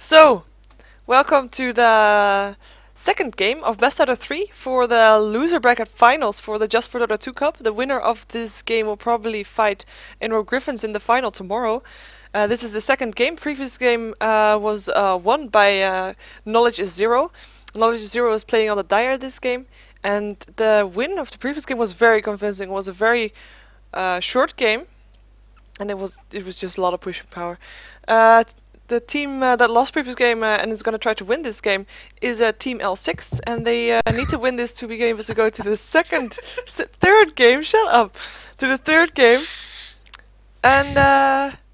So, welcome to the second game of best out of 3 for the loser bracket finals for the Just for Dota 2 Cup. The winner of this game will probably fight Enro Griffins in the final tomorrow. This is the second game. Previous game was won by Knowledge is Zero. Knowledge is Zero is playing on the Dire this game, and the win of the previous game was very convincing. It was a very short game, and it was just a lot of pushing power. The team that lost previous game and is going to try to win this game is TEAM.L6, and they need to win this to be able to go to the third game. Shut up! To the third game, and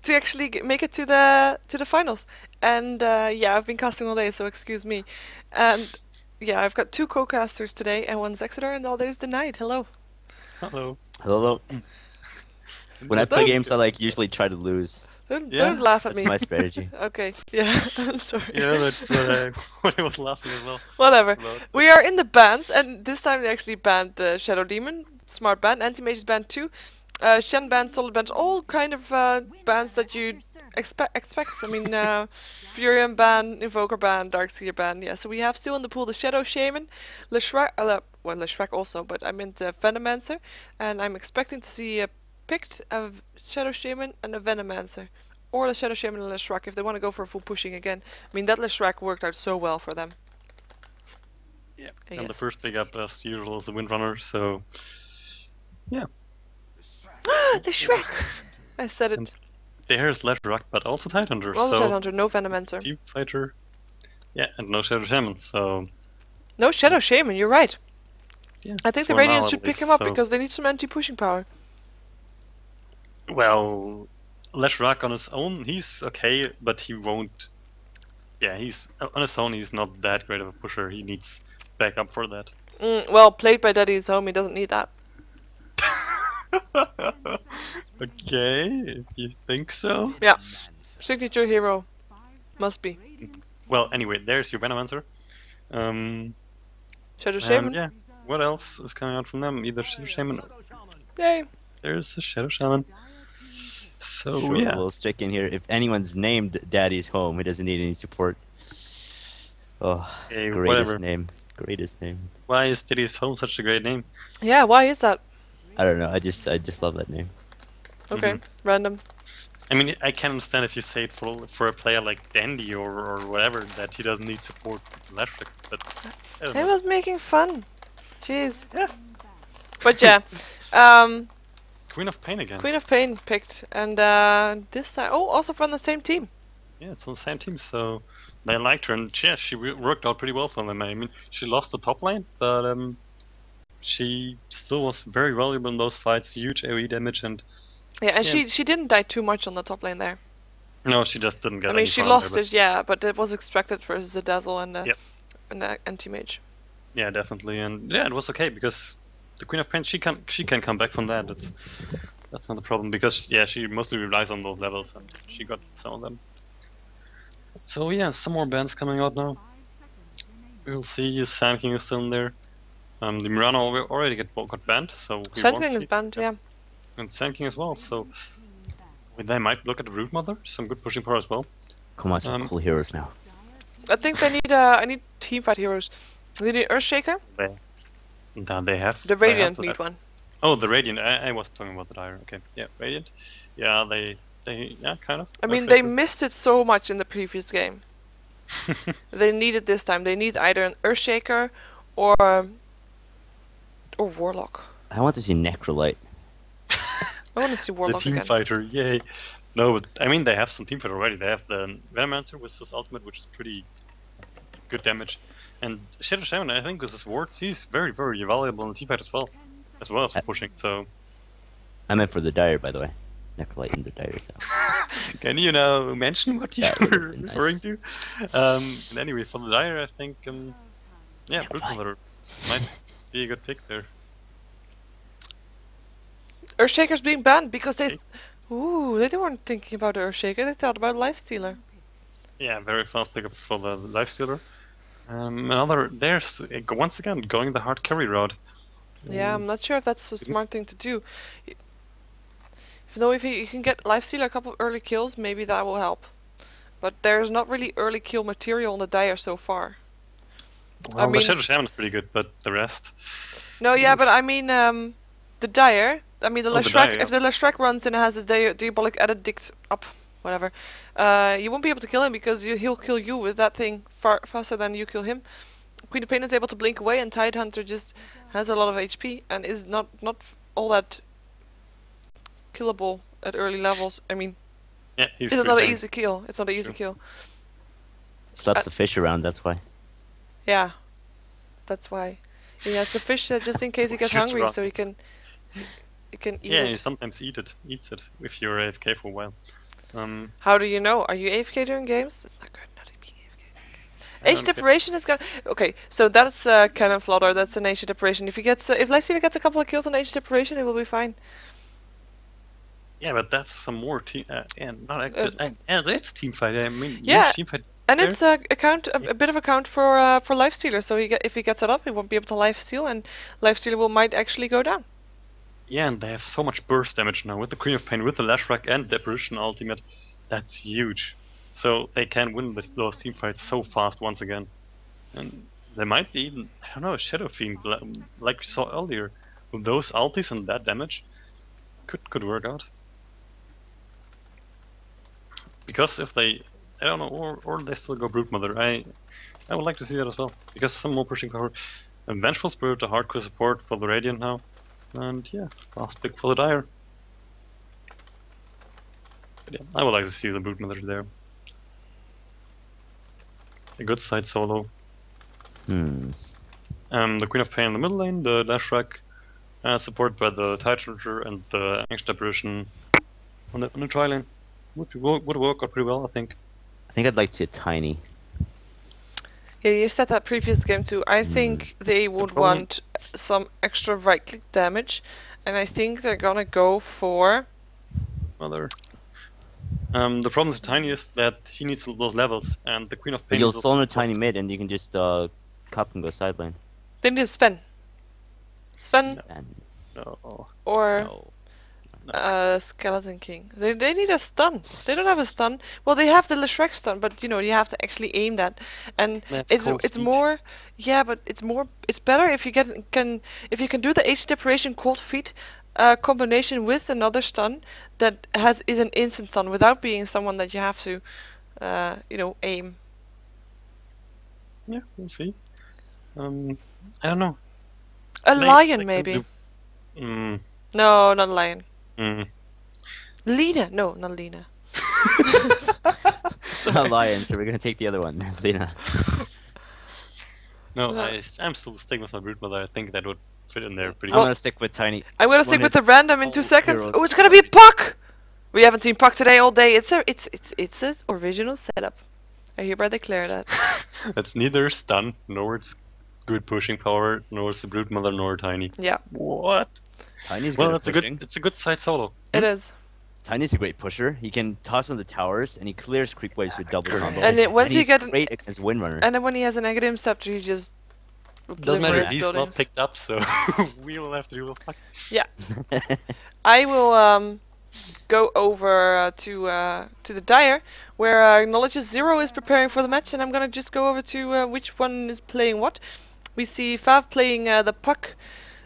to actually make it to the finals. And yeah, I've been casting all day, so excuse me. And yeah, I've got two co-casters today, and one's Exeter, and all day is Denied. Hello. Hello. Hello. When I play games, I usually try to lose. Don't laugh at me. That's my strategy. Okay, yeah, I'm sorry. Yeah, that's what I was laughing as well. Whatever. We are in the bans, and this time they actually banned Shadow Demon, Smart ban, Anti-Mage is banned too. Shen ban, Solid ban, all kind of bans that you expect. I mean, Furion ban, Invoker ban, Darkseer ban. Yeah, so we have still in the pool the Shadow Shaman, Leshrac, well, Leshrac also, but I meant Venomancer, and I'm expecting to see picked a Shadow Shaman and a Venomancer, or the Shadow Shaman and Leshrac if they want to go for a full pushing again. I mean, that Leshrac worked out so well for them. Yeah, and the first pick up as usual is the Windrunner, so yeah. Leshrac! I said it. And there's Leshrac, but also Tidehunter. Also so Tidehunter, no Venomancer. Team Fighter, yeah, and no Shadow Shaman, so no Shadow Shaman, you're right. yeah, I think the Radiant should pick him up because they need some anti-pushing power. Well, Leshrac on his own, he's okay, but he won't. Yeah, he's on his own. He's not that great of a pusher. He needs backup for that. Well, played by Daddy's home, he doesn't need that. Okay, if you think so. Yeah, signature hero, must be. Well, anyway, there's your Venomancer. Shadow Shaman. Yeah. What else is coming out from them? Either Shadow Shaman. Yay. There's a Shadow Shaman. So sure, yeah. We'll stick in here. If anyone's named Daddy's Home, he doesn't need any support. Oh, Okay, greatest whatever. name. Greatest name. Why is Daddy's Home such a great name? Yeah, why is that? I don't know. I just love that name. Okay, random. I mean, I can understand if you say it for a player like Dandy or whatever that he doesn't need support electric, but It was making fun. Jeez. Yeah. But yeah, Queen of Pain again. Queen of Pain picked, and this time, also from the same team. Yeah, it's on the same team, so they liked her, and yeah, she worked out pretty well for them. I mean, she lost the top lane, but she still was very valuable in those fights. Huge AoE damage, and yeah, and she didn't die too much on the top lane there. no, she just didn't get. I mean, she lost it, yeah, but it was expected versus the Dazzle and the Anti-Mage. Yeah, definitely, and yeah, it was okay because the Queen of Pain, she can come back from that. That's not the problem because yeah, she mostly relies on those levels, and she got some of them. So yeah, some more bans coming out now. We'll see. Sand King is still in there. The Mirana already got banned, so Sand King is banned, yeah. And Sand King as well. So they might look at the Root Mother. Some good pushing power as well. Come on, some cool heroes now. I think they need I need team fight heroes. They need Earthshaker. They have. The Radiant need one. Oh, the Radiant. I was talking about the Dire. Okay, yeah, Radiant. Yeah, they yeah, kind of. I mean, they missed it so much in the previous game. They need it this time. They need either an Earthshaker or Warlock. I want to see Necrolite. I want to see Warlock the team again. fighter, yay! No, but I mean they have some team fighter already. They have the Venomancer with his ultimate, which is pretty good damage, and Shadow Shaman, I think, with his wards, he's very valuable in the team fight as well as pushing. So I meant for the Dire, by the way. Necrolite in the Dire cell. Can you now mention what you were nice. referring to? And anyway, for the Dire, I think yeah, Root Mother might be a good pick there. Earthshaker's being banned because they weren't thinking about Earthshaker, they thought about Lifestealer. Yeah, very fast pickup for the Lifestealer. There's once again going the hard carry route. Yeah, I'm not sure if that's a smart thing to do. If you can get Lifestealer a couple of early kills, maybe that will help. but there's not really early kill material on the Dire so far. Well, I mean, the Shadow Shaman is pretty good, but the rest. no, yeah, but I mean, the Dire. I mean, the Oh, the Leshrac. Dire, yeah. If the Leshrac runs and has his Diabolic Edict up, whatever, you won't be able to kill him because he'll kill you with that thing far faster than you kill him. Queen of Pain is able to blink away, and Tidehunter just has a lot of HP and is not all that killable at early levels. I mean, Yeah, he's it's not an pretty easy kill. It's not an easy Sure. kill. Slaps the fish around, that's why. Yeah, that's why he has to fish just in case he gets Just hungry, around. so he can eat Yeah, it. you sometimes eats it if you're AFK for a while. How do you know? Are you AFK during games? That's not good. Not being AFK during games. Ancient Okay. Deprivation is gonna. Okay, so that's Cannon Flutter. That's an Ancient Deprivation. If he gets, if Lexi gets a couple of kills on Ancient Deprivation, it will be fine. Yeah, but that's some more team. And not It's- it's team fight. I mean, Yeah, huge team fight. And there. it's a bit of a count for Lifestealer. So if he gets it up, he won't be able to lifesteal, and Lifestealer might actually go down. Yeah, and they have so much burst damage now with the Queen of Pain, with the Lashrack and the Apparition ultimate. That's huge. So they can win those team fights so fast once again. And there might be even, I don't know, a Shadow Fiend like we saw earlier. With those ultis and that damage, could work out. Because if they, I don't know, or they still go Brute Mother, I would like to see that as well. Because some more pushing power. And Vengeful Spirit, a hardcore support for the Radiant now. And yeah, last pick for the Dire. But yeah, I would like to see the Brute Mother there. A good side solo. The Queen of Pain in the middle lane, the Lashrack, supported by the Tidehunter and the Ancient Apparition on the tri lane. Would work out pretty well, I think. I think I'd like to see a Tiny. Yeah, you said that previous game too. I think they would problem- want some extra right-click damage, and I think they're gonna go for. Mother. The problem with Tiny is that he needs those levels, and the Queen of But Pain. you'll is slow in a also- Tiny mid and you can just cup and go side lane. They need to Sven. Sven And No. or no. Skeleton King. They need a stun. They don't have a stun. Well, they have the Leshrac stun, but you know you have to actually aim that, and They have it's cold feet. more. Yeah, but it's better if you if you can do the H Deprivation Cold Feet combination with another stun that is an instant stun without being someone that you have to aim. Yeah, we'll see. I don't know. A They- lion they maybe. can do- No, not a lion. mm. Lena. No, not Lena. Not Lion, so we're gonna take the other one, Lena. No, No. I'm still sticking with my Brute Mother. I think that would fit in there pretty I'm well. gonna stick with Tiny. I'm gonna When stick with the it's random in 2 all seconds. heroes Oh, it's gonna be Puck! We haven't seen Puck today all day. It's an original setup. I hereby declare that. It's neither stun, nor it's good pushing power, nor it's the Brute Mother, nor Tiny. Yeah, What? Tiny's Well, good it's at a pushing. good side solo. it is. Tiny's a great pusher. He can toss on the towers and he clears creep waves with double combo. And once you he's get great against Windrunner. and then when he has an Negative Scepter, he just Doesn't matter. obliterates He's buildings. not picked up, so we'll have to deal with Puck. Yeah, I will go over to the Dire, where Knowledge's Zero is preparing for the match, and I'm gonna just go over to which one is playing what. We see Fav playing the Puck,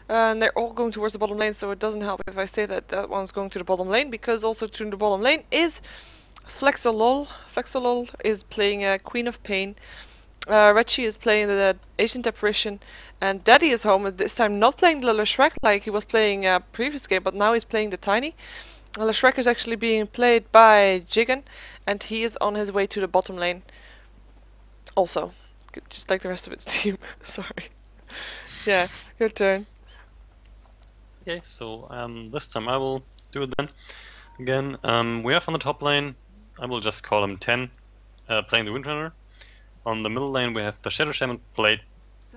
and they're all going towards the bottom lane, so it doesn't help if I say that that one's going to the bottom lane, because also to the bottom lane is Flexolol. Flexolol is playing Queen of Pain. Reggie is playing the Ancient Apparition, and Daddy is home, this time not playing the Leshrac like he was playing previous game, but now he's playing the Tiny. Leshrac is actually being played by Jigen, and he is on his way to the bottom lane. Also, just like the rest of its team. Sorry. Yeah, your turn. Okay, so this time I will do it then. Again, we have on the top lane, I will just call him 10, playing the Windrunner. On the middle lane we have the Shadow Shaman played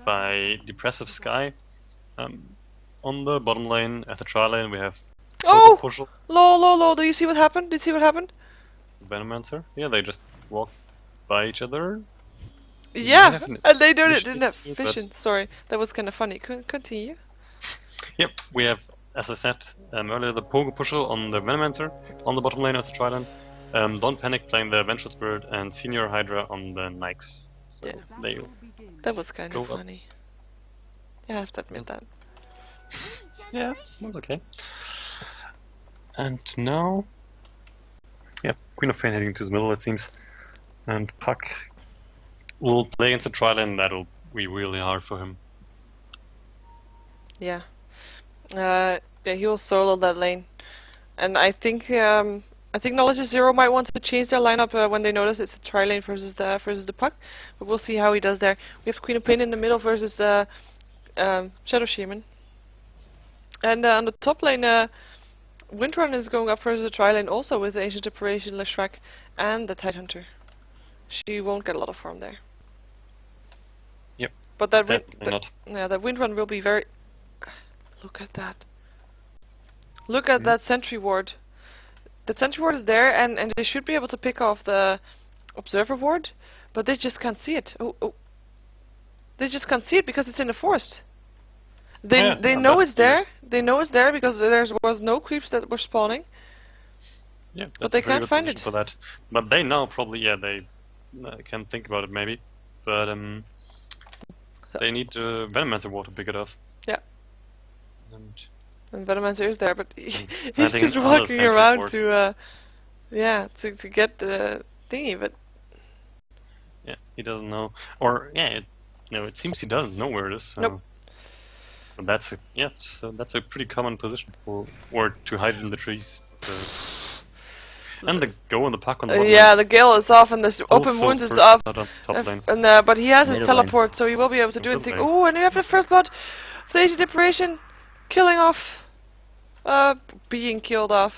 by Depressive Sky. On the bottom lane, at the tri lane, we have Oh! Pushel, Lol. Do you see what happened? Did you see what happened? Venomancer. Yeah, they just walk by each other. Yeah, have and they vision, didn't have but- vision. Sorry, that was kind of funny. Continue. Yep, we have, as I said earlier, the Pushel on the Venomancer on the bottom lane of the tri lane. Don't Panic playing the Vengeful Spirit and Senior Hydra on the Nikes. So Yeah. they That was kind go of up. funny. Yeah, I have to admit that. Yeah, it was okay. And now, yeah, Queen of Pain heading to the middle, it seems. And Puck will play against the tri lane, that'll be really hard for him. Yeah. Yeah, he will solo that lane. And I think Knowledge of Zero might want to change their lineup when they notice it's a tri lane versus the Puck. But we'll see how he does there. We have Queen of Pain in the middle versus Shadow Shaman. And on the top lane, Windrun is going up versus the tri lane also with the Ancient Operation, Leshrac, and the Tidehunter. She won't get a lot of farm there. Yep. But that that Windrun will be very. Look at that. Look at that sentry ward. The sentry ward is there, and they should be able to pick off the observer ward, but they just can't see it. Oh. They just can't see it because it's in the forest. They know it's there. They know it's there because there was no creeps that were spawning. Yeah, but they can't find it for that. But they know probably. Yeah, they can think about it maybe. But they need Venomancer ward to pick it off. Yeah. And Venomancer is there, but he's just an walking around ward. to get the thingy, but yeah, he doesn't know. Or it seems he doesn't know where it is. So. Nope. So that's a pretty common position for or to hide in the trees. And the go on the Puck on the yeah, the Gale is off and the open wounds is off. And but he has his Middle teleport, so he will be able to do anything. Oh, and you have the first blood. Phase Deprivation, killing off, being killed off.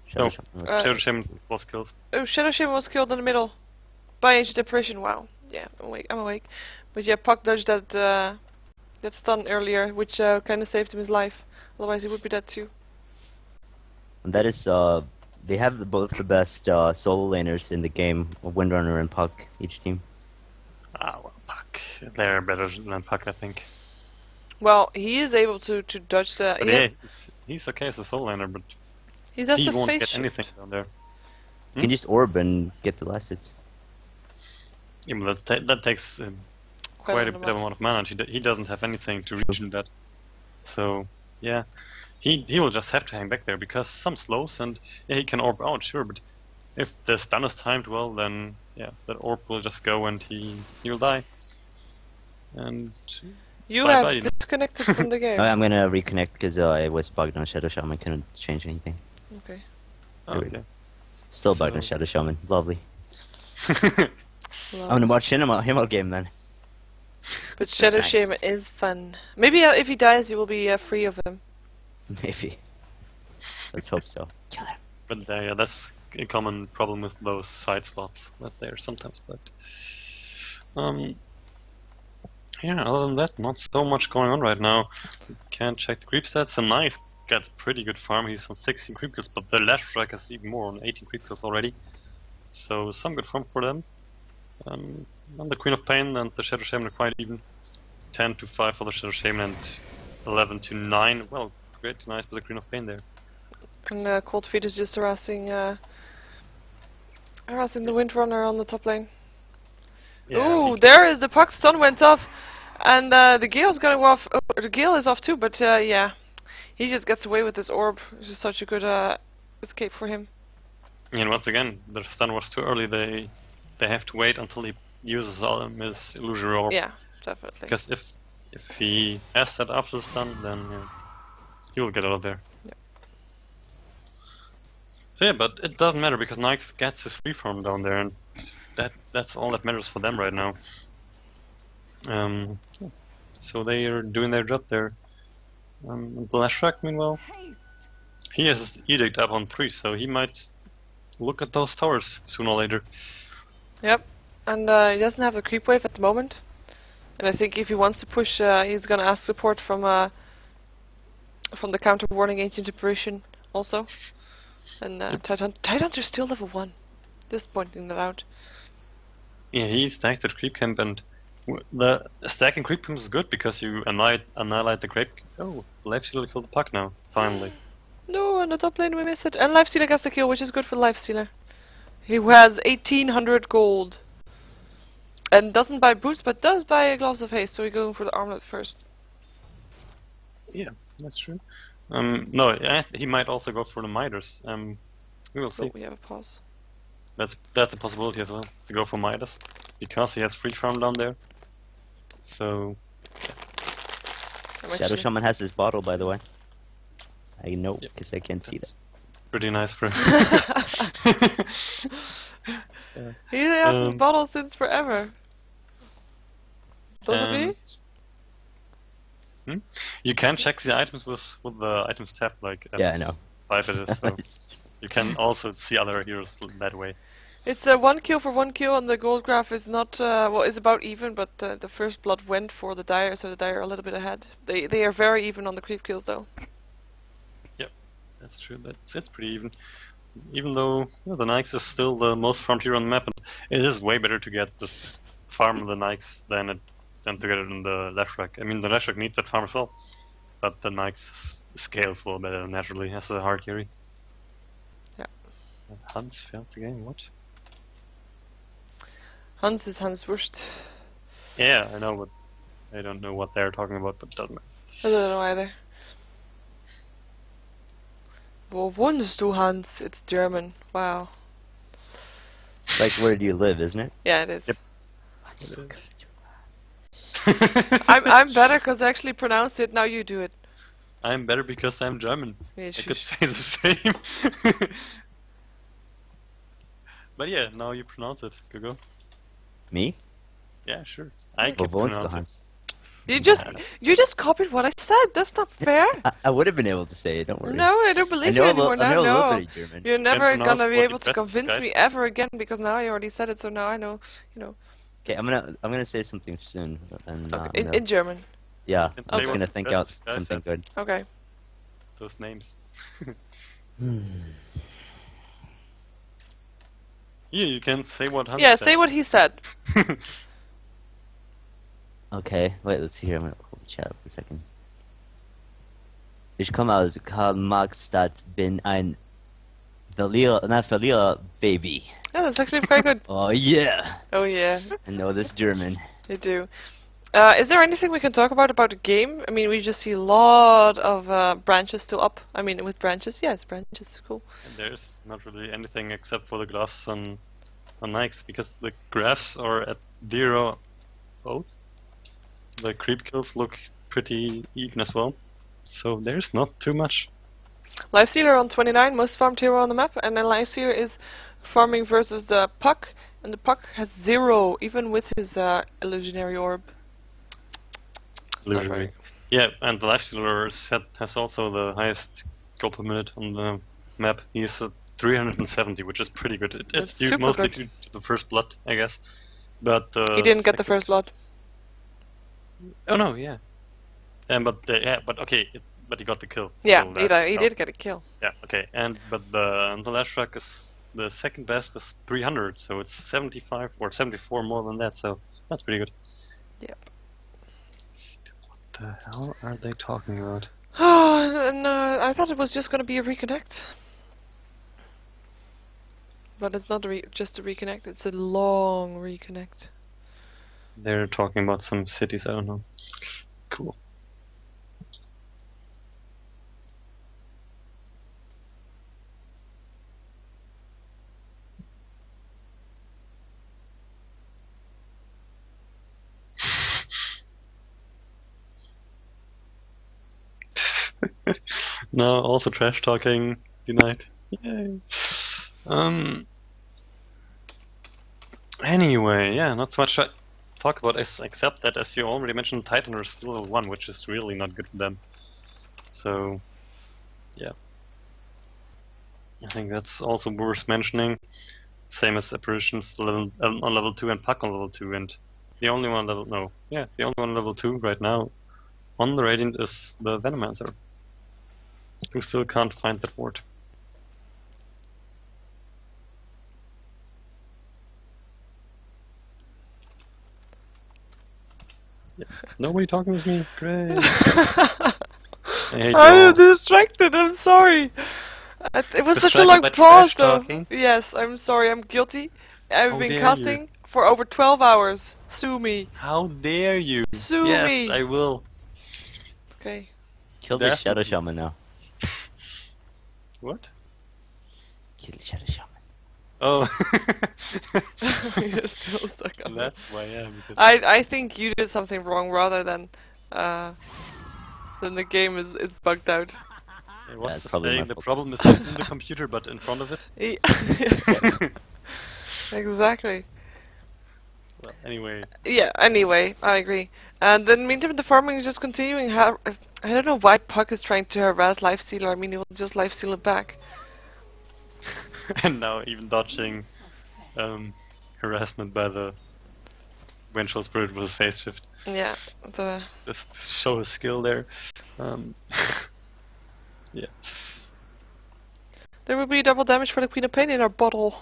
Shadow Shaman was killed. Oh, Shadow Shaman was killed in the middle by Ancient Deprivation. Wow. Yeah, I'm awake. But yeah, Puck dodged that stun earlier, which kind of saved him his life. Otherwise, he would be dead too. And that is, they have both the best solo laners in the game, Windrunner and Puck, each team. Well, Puck. They're better than Puck, I think. Well, he is able to dodge the... But he's okay as a solo laner, but he won't get anything down there. You can just orb and get the last hits. Yeah, but that takes quite a bit of amount of mana. He doesn't have anything to reach in that. So, yeah. He will just have to hang back there because some slows and he can orb out, sure, but if the stun is timed well, then that orb will just go and he'll die. And you have disconnected from the game. I'm gonna reconnect because I was bugged on Shadow Shaman. I couldn't change anything. Okay. Okay. Still bugged on Shadow Shaman. Lovely. I'm gonna watch him out game then. But Shadow Shaman is fun. Maybe if he dies, you will be free of him. Maybe. Let's hope so. Kill him. But that's a common problem with those side slots that they're sometimes bugged. Other than that, not so much going on right now. Can't check the creep stats. The Nice gets pretty good farm. He's on 16 creep kills, but the Leshrac is even more on 18 creep kills already. So some good farm for them. And the Queen of Pain and the Shadow Shaman are quite even. 10 to 5 for the Shadow Shaman and 11 to 9. Well, great, nice for the Queen of Pain there. And Cold Feet is just harassing the Windrunner on the top lane. Yeah, ooh, there is the Puck stun went off, and the Gale's gonna go off. Oh, the Gale is off too, but yeah, he just gets away with this orb. It's just such a good escape for him. And once again, the stun was too early. They have to wait until he uses all of his illusory orb. Yeah, definitely. Because if he has that after the stun, then he will get out of there. Yep. So yeah, but it doesn't matter because Nikes gets his free farm down there, and that's all that matters for them right now. So they are doing their job there. The Leshrac, meanwhile, he has his edict up on 3, so he might look at those towers sooner or later. Yep, and he doesn't have the creep wave at the moment. And I think if he wants to push, he's gonna ask support from the counter warning Ancient Apparition also. And Tidehunter's still level 1. Just pointing that out. Yeah, he stacked at creep camp, and the stacking creep camp is good because you annihilate the creep. Oh, the left shield killed the Puck now, finally. No, on the top lane we miss it. And Lifestealer gets the kill, which is good for Lifestealer. He has 1800 gold. And doesn't buy boots, but does buy Gloves of Haste, so we're going for the armlet first. Yeah, that's true. No, he might also go for the Midas. We will see. Oh, we have a pause. That's a possibility as well, to go for Midas. Because he has free farm down there. So... Shadow Shaman has his bottle, by the way. I know, because I can't see that. Pretty nice for him. He has his bottle since forever. Doesn't he? You can check the items with the items tab, like at yeah, I know. 5 it is, so you can also see other heroes that way. It's 1 kill for 1 kill, and the gold graph is not well, is about even, but the first blood went for the Dire, so the Dire are a little bit ahead. They are very even on the creep kills though. Yep, that's true. That's pretty even. Even though the Nyx is still the most farmed hero on the map, and it is way better to get this farm of the Nyx than to get it in the Leshrac. I mean, the Leshrac needs that farm as well, but the Nyx scales a little better naturally as a hard carry. Yeah. Hans failed the game. What? Hans is Hans Wurst. Yeah, I know, but I don't know what they're talking about, but it doesn't matter. I don't know either. Wo wohnst du, Hans? It's German. Wow. Like, where do you live, isn't it? Yeah, it is. Yep. I'm so good. I'm better because I actually pronounced it. Now you do it. I'm better because I'm German. Yeah, I could say the same. But yeah, now you pronounce it. Go. Me? Yeah, sure. I Wo can wohnst du, pronounce Hans? You just copied what I said. That's not fair. I would have been able to say it, don't worry. No, I don't believe I know you a anymore. I know a No, little no. bit of German. You're never pronounce gonna be what able the to best is, convince guys. me ever again because now I already said it. So now I know. You know. Okay, I'm gonna say something soon, and Okay. In German. yeah, You can I'm say just what gonna the think best out guy something says. good. Okay. Those names. Yeah, you can say what Hans Yeah. said. Say what he said. Okay, wait, let's see here. I'm gonna hold the chat for a second. Ich komme aus Karl-Marx-Stadt, bin ein Verlierer, Baby. Yeah, that's actually quite good. Oh yeah! Oh yeah. I know this German. You do. Is there anything we can talk about the game? I mean, we just see a lot of branches still up. I mean, with branches, yes, branches, cool. And there's not really anything except for the gloves on Nikes, because the graphs are at 0 both. The creep kills look pretty even as well. So there's not too much. Lifestealer on 29, most farmed hero on the map, and then Lifestealer is farming versus the Puck, and the Puck has 0, even with his illusionary orb. Illusionary. Yeah, and the Lifestealer has also the highest gold per minute on the map. He's at 370, which is pretty good. It's due super mostly good. due to the first blood, I guess. But He didn't get the first blood. Oh no, yeah. But okay, but he got the kill. Yeah, so that he did get a kill. Yeah, okay. But the Leshrac is the second best with 300, so it's 75 or 74 more than that. So that's pretty good. Yep. What the hell are they talking about? Oh, no, I thought it was just gonna be a reconnect. But it's not just a reconnect, it's a long reconnect. They're talking about some cities, I don't know. Cool. No, also trash talking denied. Yay. Anyway, yeah, not so much to talk about except that, as you already mentioned, Titan are still a 1, which is really not good for them. So, yeah. I think that's also worth mentioning. Same as Apparitions on level 2 and Puck on level 2, and the only one the only one level 2 right now on the Radiant is the Venomancer, who still can't find that ward. Yeah. Nobody talking with me? Great. Hey, I am Joel. distracted, I'm sorry. It was such a Distracted long by pause trash though. talking? Yes, I'm sorry, I'm guilty. I've How been dare you? casting for over 12 hours. Sue me. How dare you? Sue Yes, me. I will. Okay. Kill the Shadow Definitely. Shaman now. What? Kill the Shadow Shaman. Oh. You're still stuck on that. That's why, yeah. Because I think you did something wrong rather than the game is bugged out. what's it's to probably say? my The fault. problem is not in the computer, but in front of it. Yeah. Exactly. Well, anyway. Yeah, anyway, I agree. And then meantime the farming is just continuing. I don't know why Puck is trying to harass Lifestealer. I mean, he will just Lifesteal it back. And now even dodging harassment by the Vengeful Spirit with his phase shift. Yeah, Just to show his skill there. Yeah. there will be double damage for the Queen of Pain in our bottle.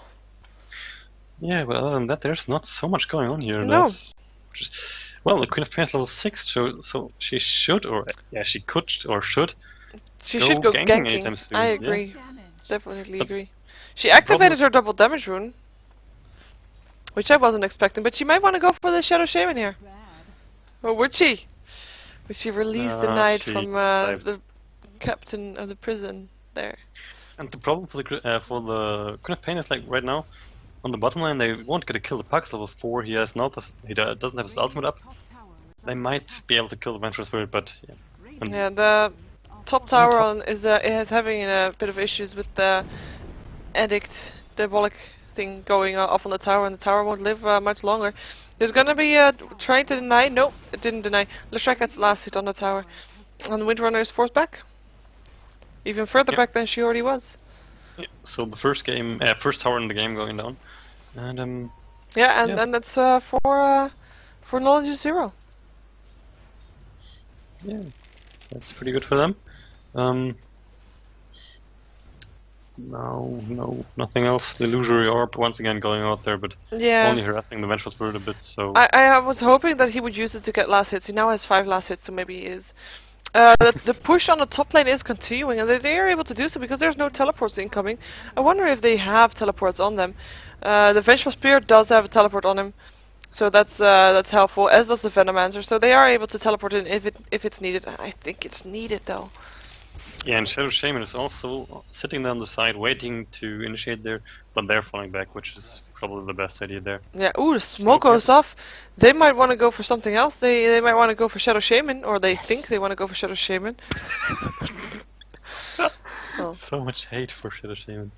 Yeah, but other than that, there's not so much going on here. No. That's just, well, the Queen of Pain is level 6, so she should, or yeah, she could, or should. She should go ganking. anytime soon. I yeah. agree. Definitely But agree. She problem activated is- her double damage rune, which I wasn't expecting, but she might want to go for the Shadow Shaman here. Or would she? Would she release the knight she from dived. the captain of the prison there? And the problem for the Queen of Pain is like right now on the bottom line they won't get to kill the Puck's level 4. He has not. He doesn't have his ultimate up. They might be able to kill the Venturous Spirit, but yeah. And Yeah, the top tower is having a bit of issues with the addict diabolic thing going off on the tower, and the tower won't live much longer. There's gonna be trying to deny. Nope, it didn't deny. Leshrac gets last hit on the tower, and Windrunner is forced back, even further Yep. back than she already was. yeah, so the first tower in the game going down, and Yeah, and Yeah. and that's for knowledge is 0. yeah, that's pretty good for them. No, nothing else. The illusory orb once again going out there, but Yeah. only harassing the Vengeful Spirit a bit. So I was hoping that he would use it to get last hits. He now has 5 last hits, so maybe he is. The push on the top lane is continuing, and they are able to do so because there's no teleports incoming. I wonder if they have teleports on them. The Vengeful Spirit does have a teleport on him, so that's helpful, as does the Venomancer. So they are able to teleport in if it's needed. I think it's needed though. yeah, and Shadow Shaman is also sitting there on the side, waiting to initiate there, but they're falling back, which is probably the best idea there. Yeah, ooh, the smoke goes off. They might want to go for something else. They might want to go for Shadow Shaman, or they think they want to go for Shadow Shaman. Oh. So much hate for Shadow Shaman.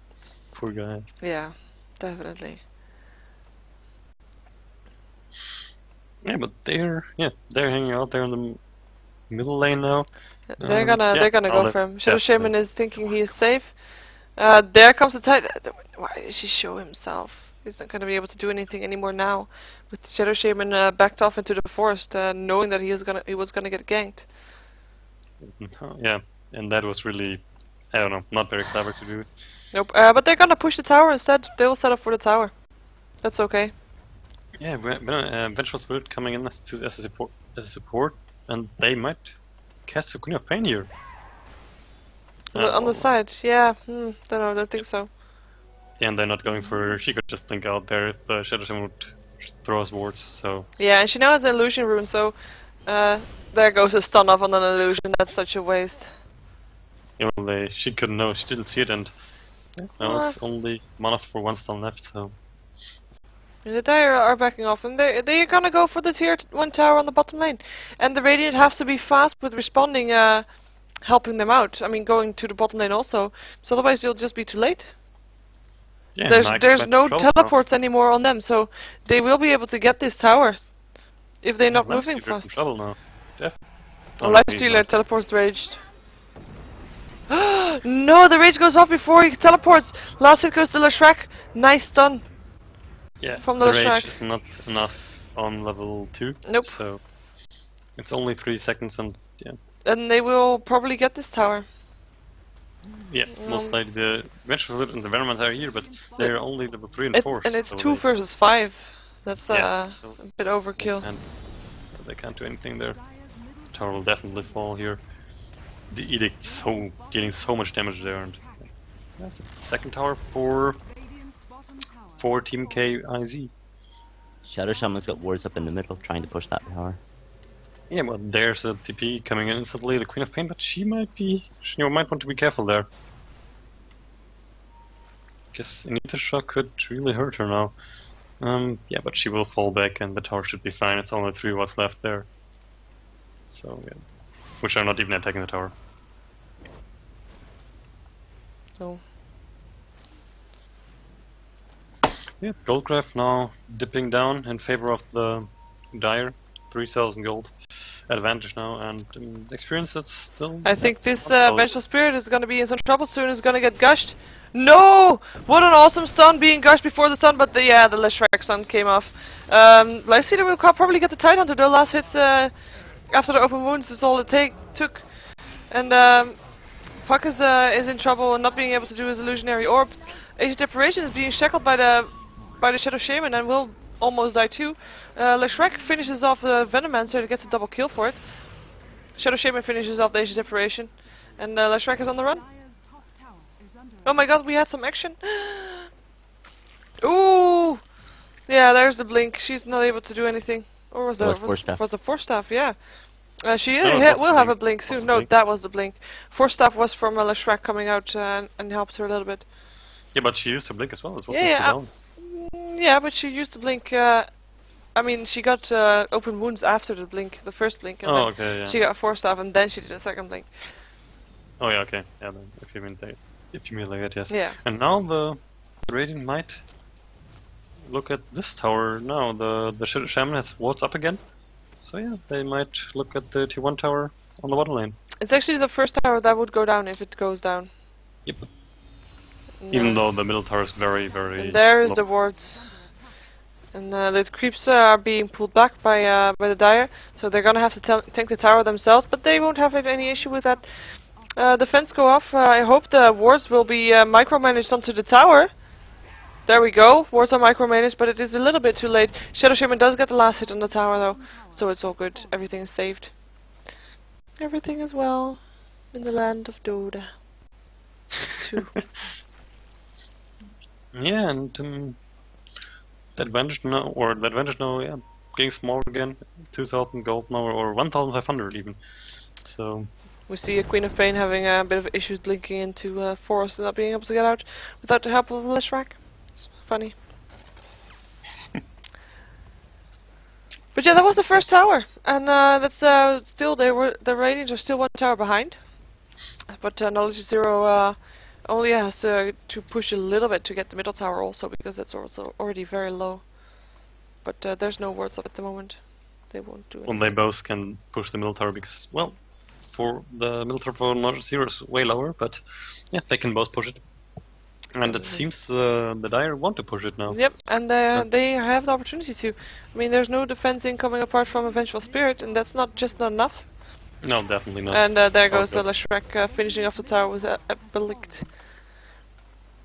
Poor guy. Yeah, definitely. Yeah, but they're hanging out there in the middle lane now. They're gonna go I'll for him. Shadow definitely. Shaman is thinking he is safe. There comes the tide. Why did she show himself? He's not gonna be able to do anything anymore now. With Shadow Shaman backed off into the forest, knowing that he was gonna get ganked. Yeah, and that was really, I don't know, not very clever to do. Nope. But they're gonna push the tower instead. They will set up for the tower. That's okay. Yeah, Vengeful Spirit coming in as a support, and they might cast the Queen of Pain here. On the side, yeah. Don't know. Don't think so. Yeah, and they're not going for. She could just blink out there if the Shadow Shaman would throw us wards. So Yeah, and she now has an illusion rune, so there goes a stun off on an illusion. That's such a waste. yeah, well, she couldn't know. She didn't see it, and now it's only mana for 1 stun left. So The Dire are backing off, and they're gonna go for the tier 1 tower on the bottom lane. And the Radiant have to be fast with responding, helping them out. I mean, going to the bottom lane also, so otherwise they'll just be too late. yeah, There's no teleports anymore on them, so they will be able to get this tower if they're not moving Lifestealer's in fast. trouble now. Definitely. Lifestealer teleports raged. No, the rage goes off before he teleports. Last hit goes to Leshrac. Nice stun. Yeah, From the the rage Leshrac. is not enough on level 2. Nope. So it's only 3 seconds, and yeah. And they will probably get this tower. Yeah, most likely the Vengeful Spirit and the Venomancer are here, but they're only level 3 and 4. And it's so 2 they- versus 5. That's Yeah, so a bit overkill. they can't do anything there. Tower will definitely fall here. the Edict dealing so much damage there, and that's a second tower for Team KIZ. Shadow Shaman's got wards up in the middle, trying to push that tower. Yeah, well, there's a TP coming in instantly, the Queen of Pain, but she might want to be careful there. Guess Anita Shock could really hurt her now. Yeah, but she will fall back and the tower should be fine. It's only 3 wards left there. So, yeah. Which are not even attacking the tower. So. Yeah, Goldcraft now dipping down in favor of the Dire. 3,000 gold advantage now, and experience that's still... I think this Vengeful Spirit is gonna be in some trouble soon, is gonna get gushed. No! What an awesome stun being gushed before the stun, but the Leshrac stun came off. Lifestealer will probably get the Tidehunter. The last hits after the open wounds is all it took. And Puck is in trouble and not being able to do his illusionary orb. Age of Deprivation is being shackled by the Shadow Shaman and will almost die too. Leshrac finishes off the Venomancer and gets a double kill for it. Shadow Shaman finishes off the Age of Deprivation. And Leshrac is on the run. Oh my god, we had some action. Ooh! Yeah, there's the blink. She's not able to do anything. Or was that was a Force Staff, yeah. She will have a blink soon. No, that was the blink. Force Staff was from Leshrac coming out and helped her a little bit. Yeah, but she used her blink as well. It wasn't down. Yeah, but she used the blink. I mean, she got open wounds after the blink, the first blink, and then she got a Force Staff, and then she did a second blink. Oh yeah, okay. Yeah, then if you mean like that, yes. Yeah. And now the Radiant might look at this tower now. The Shaman has wards up again. So yeah, they might look at the T1 tower on the bottom lane. It's actually the first tower that would go down if it goes down. Yep. No. Even though the middle tower is very, very and there is the wards. And the creeps are being pulled back by the Dire, so they're gonna have to tank the tower themselves, but they won't have any issue with that. The fence go off. I hope the wards will be micromanaged onto the tower. There we go. Wards are micromanaged, but it is a little bit too late. Shadow Shaman does get the last hit on the tower though, so it's all good. Everything is saved. Everything is well in the land of Dota. 2. Yeah, and the advantage now, yeah, getting small again. 2,000 gold now, or 1,500 even. So. We see a Queen of Pain having a bit of issues blinking into forest and not being able to get out without the help of Leshrac. It's funny. But yeah, that was the first tower, and that's still the Radiants are still 1 tower behind. But Knowledge Zero only has to push a little bit to get the middle tower also, because it's also already very low. But there's no wards up at the moment. They won't do it. Well, they both can push the middle tower because, well, for the middle tower for Knowledge Zero is way lower, but yeah, they can both push it. And it seems the Dire want to push it now. Yep, and they have the opportunity to. I mean, there's no defense incoming apart from a Vengeful Spirit, and that's not enough. No, definitely not. And there goes the Leshrac finishing off the tower with a Blinked.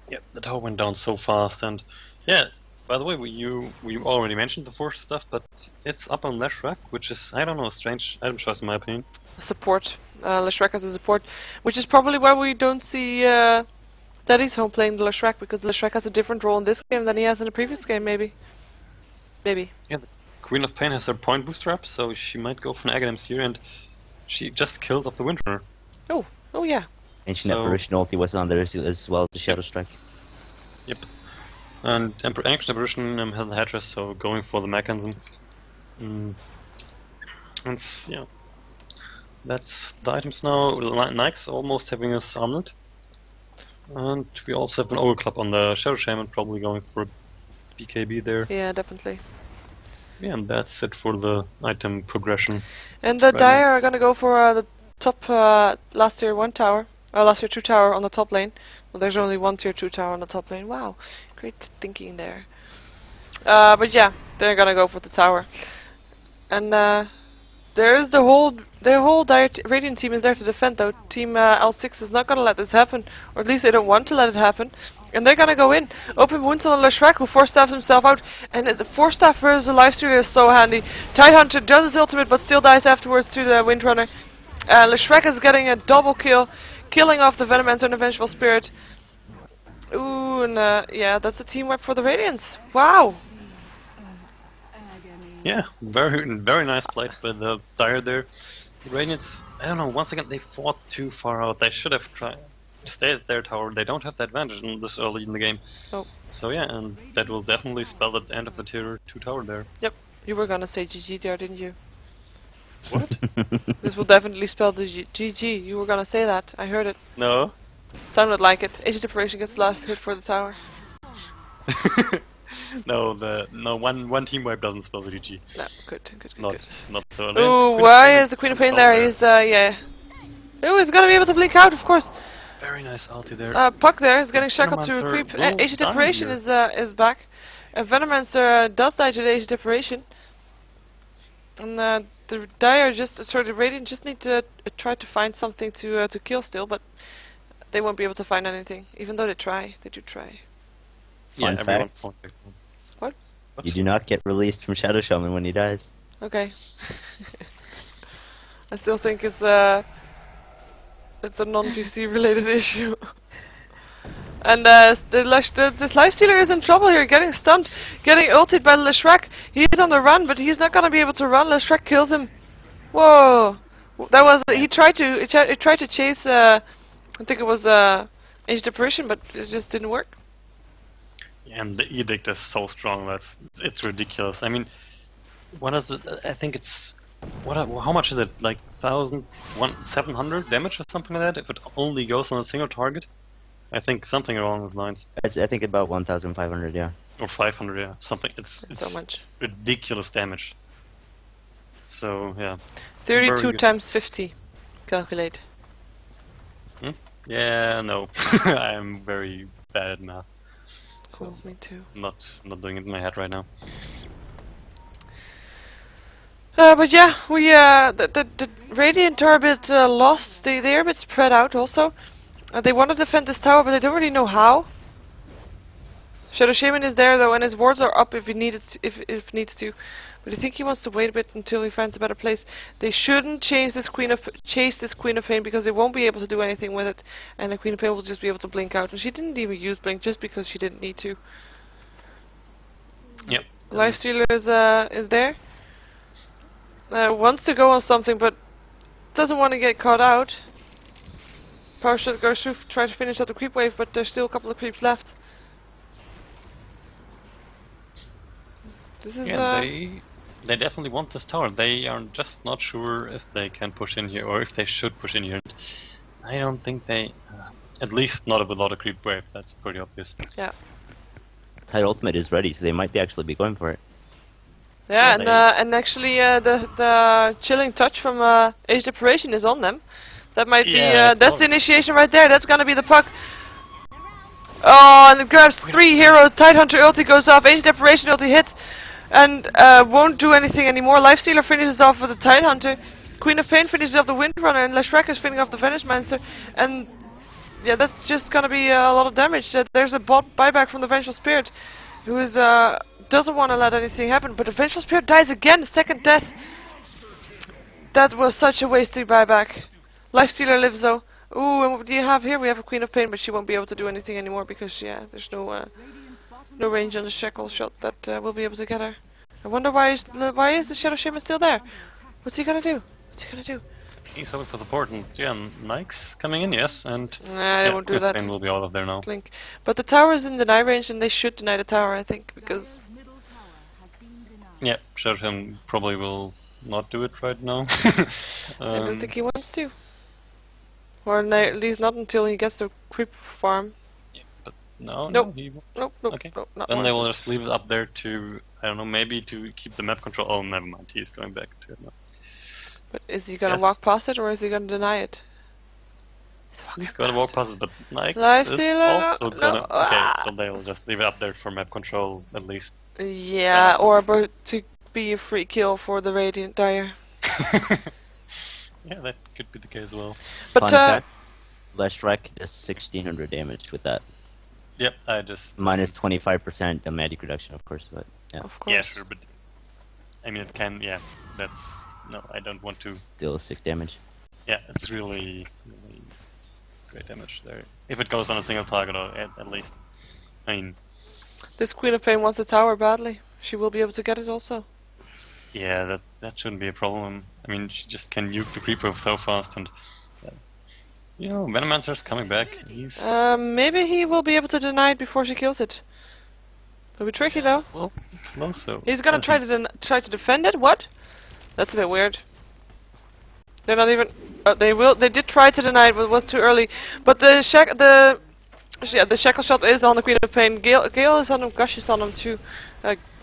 Yep, the tower went down so fast, and yeah. By the way, you already mentioned the Force stuff, but it's up on Leshrac, which is, I don't know, a strange item choice in my opinion. Support. Leshrac as a support, which is probably why we don't see Daddy's home playing the Leshrac, because Leshrac has a different role in this game than he has in the previous game, maybe. Maybe. Yeah, the Queen of Pain has her point booster up, so she might go for an Aghanims here, and she just killed off the Windrunner. Oh yeah. Ancient Apparition ulti was on there as well as the Shadow Strike. Yep. And Ancient Apparition has the headdress, so going for the mechanism. And yeah. That's the items now. Nike's almost having his armlet. And we also have an Overclap on the Shadow Shaman, probably going for BKB there. Yeah, definitely. Yeah, and that's it for the item progression. And the Dire are gonna go for the top last tier 1 tower, or last tier 2 tower on the top lane. Well, there's only 1 tier 2 tower on the top lane. Wow, great thinking there. But yeah, they're gonna go for the tower. And there's the whole Dire Radiant team is there to defend though. TEAM.L6 is not gonna let this happen, or at least they don't want to let it happen. And they're gonna go in. Open wounds on Leshrac, who Force Staffs himself out. And the Force Staff versus the Lifestealer is so handy. Tidehunter does his ultimate, but still dies afterwards to the Windrunner. LeShrek is getting a double kill, killing off the Venomancer and the Vengeful Spirit. Ooh, and yeah, that's a team wipe for the Radiants. Wow. Yeah, very nice play by the Dire there. The Radiants, I don't know, once again they fought too far out. They should have tried to stay at their tower. They don't have the advantage in this early in the game. Oh. So yeah, and that will definitely spell the end of the tier 2 tower there. Yep. You were gonna say GG there, didn't you? What? This will definitely spell the GG. You were gonna say that. I heard it. No. Sounded like it. Age of Separation gets the last hit for the tower. No, one team wipe doesn't spell the GG. No, good. Not so. Ooh, why is the Queen of Pain there? He's yeah. Oh, he's gonna be able to blink out, of course. Very nice ulti there. Puck there is getting shackled to a creep. will Age of die Separation here. is back. Venomancer does die to the Age of Separation. And the Dire the Radiant just need to try to find something to kill still, but they won't be able to find anything, even though they try. They do try. Yeah, Fun everyone. fact. What? You do not get released from Shadow Shaman when he dies. Okay. I still think it's a non-PC related issue. And this Lifestealer is in trouble here, getting stunned, getting ulted by LeShrek. He's on the run, but he's not gonna be able to run. LeShrek kills him. Whoa! That was he tried to chase. I think it was Age of Separation, but it just didn't work. And the edict is so strong. It's ridiculous. I mean, what is it? I think it's how much is it? Like 700 damage or something like that. If it only goes on a single target. I think something along those lines. I think about 1,500, yeah. Or 500, yeah. Something. It's so much. Ridiculous damage. So yeah. 32 times 50. Calculate. Hmm? Yeah, no. I'm very bad at math. Cool, me too. Not doing it in my head right now. But yeah, we the Radiant are a bit lost. They're a bit spread out also. They want to defend this tower, but they don't really know how. Shadow Shaman is there though, and his wards are up if he needs to. But I think he wants to wait a bit until he finds a better place. They shouldn't chase this Queen of Pain because they won't be able to do anything with it, and the Queen of Pain will just be able to blink out. And she didn't even use blink just because she didn't need to. Yep. Lifestealer is there. Wants to go on something, but doesn't want to get caught out. Power shot goes through, try to finish out the creep wave, but there's still a couple of creeps left. This is they definitely want this tower. They are just not sure if they can push in here or if they should push in here. I don't think they, at least not with a lot of creep wave. That's pretty obvious. Yeah. Tide ultimate is ready, so they might actually be going for it. Yeah, and actually the chilling touch from Age of Separation is on them. That might be that's the initiation right there. That's gonna be the puck. Oh, and it grabs 3 heroes. Tidehunter ulti goes off. Age of Separation ulti hits and won't do anything anymore. Lifestealer finishes off with the Tidehunter. Queen of Pain finishes off the Windrunner, and LeShrek is finishing off the Venomancer. And yeah, that's just gonna be a lot of damage. There's a bot buyback from the Vengeful Spirit, who is doesn't want to let anything happen. But the Vengeful Spirit dies again. Second death. That was such a wasted buyback. Lifestealer lives though. Ooh, and what do you have here? We have a Queen of Pain, but she won't be able to do anything anymore because there's no range on the shackle shot that will be able to get her. I wonder why is the Shadow Shaman still there? What's he gonna do? He's hoping for support, and yeah, Nike's coming in, yes, and nah, they won't do that. Pain will be out of there now. Blink. But the tower is in deny range, and they should deny the tower, I think, because yeah, Shadow Shaman probably will not do it right now. I don't think he wants to. Or at least not until he gets the creep farm. Yeah, but no, nope. Nope. Okay. Nope, then they will just leave it up there to, I don't know, maybe to keep the map control. Oh, never mind, he's going back to it now. But is he gonna walk past it, or is he gonna deny it? He's gonna walk past it, but Nike is also gonna... Okay, so they'll just leave it up there for map control, at least. Yeah, or to be a free kill for the Radiant Dire. Yeah, that could be the case as well. But LeShrek does 1600 damage with that. Yep, I just... Minus 25% of magic reduction, of course, but yeah. Of course. Yeah, sure, but... I mean, it can... Yeah, that's... No, I don't want to... Still 6 damage. Yeah, it's really great damage there. If it goes on a single target, or at least. I mean, This Queen of Pain wants the tower badly. She will be able to get it also. yeah, that shouldn't be a problem. I mean, she just can nuke the creeper so fast, and you know, Venomancer's coming back. He's Maybe he will be able to deny it before she kills it. It'll be tricky though. well, close though. He's gonna try to defend it. What? That's a bit weird. They're not even. They did try to deny it, but it was too early. But the shackle shot is on the Queen of Pain. Gale is on him. Gush is on him too.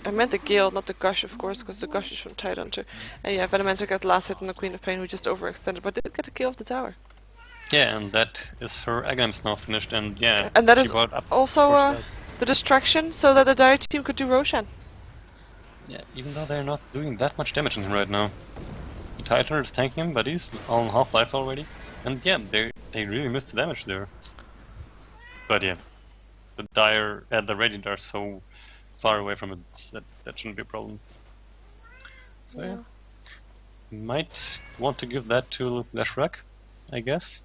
I meant the Gale, not the Gush, of course, because the Gush is from Tidehunter. And yeah, Venomancer got the last hit on the Queen of Pain, who just overextended, but did get a kill off the tower. Yeah, and that is her Agams now finished, and yeah, And that she is brought up also the distraction, so that the Dire team could do Roshan. yeah, even though they're not doing that much damage on him right now. The Tidehunter is tanking him, but he's on half-life already. And yeah, they really missed the damage there. But yeah, the Dire and the Radiant are so far away from it that shouldn't be a problem. So yeah, might want to give that to Leshrac, I guess.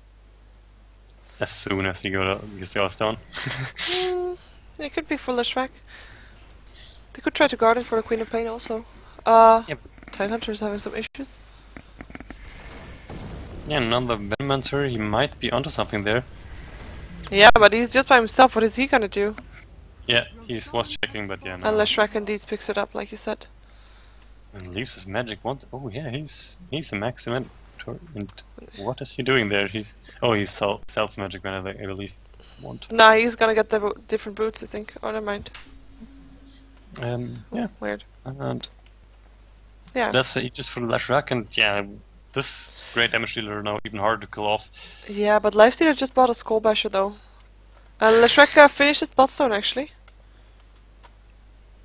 As soon as he gets the Oz down. It could be for Leshrac. They could try to guard it for the Queen of Pain also. Yep. Tidehunter is having some issues. Yeah, another Venomancer, he might be onto something there. Yeah, but he's just by himself. What is he gonna do? Yeah, he was checking, but yeah, no. Unless Shrek indeed picks it up, like you said. And leaves his magic once. Oh yeah, he's a max inventor. And what is he doing there? He's sells magic when I believe. Nah, he's gonna get the different boots, I think. Oh, never mind. Yeah. Weird. And yeah. That's just for the Leshrac, and yeah, this great damage dealer now even harder to kill off. Yeah, but Lifestealer just bought a Skull Basher though. And Leshrac finished his Bloodstone actually.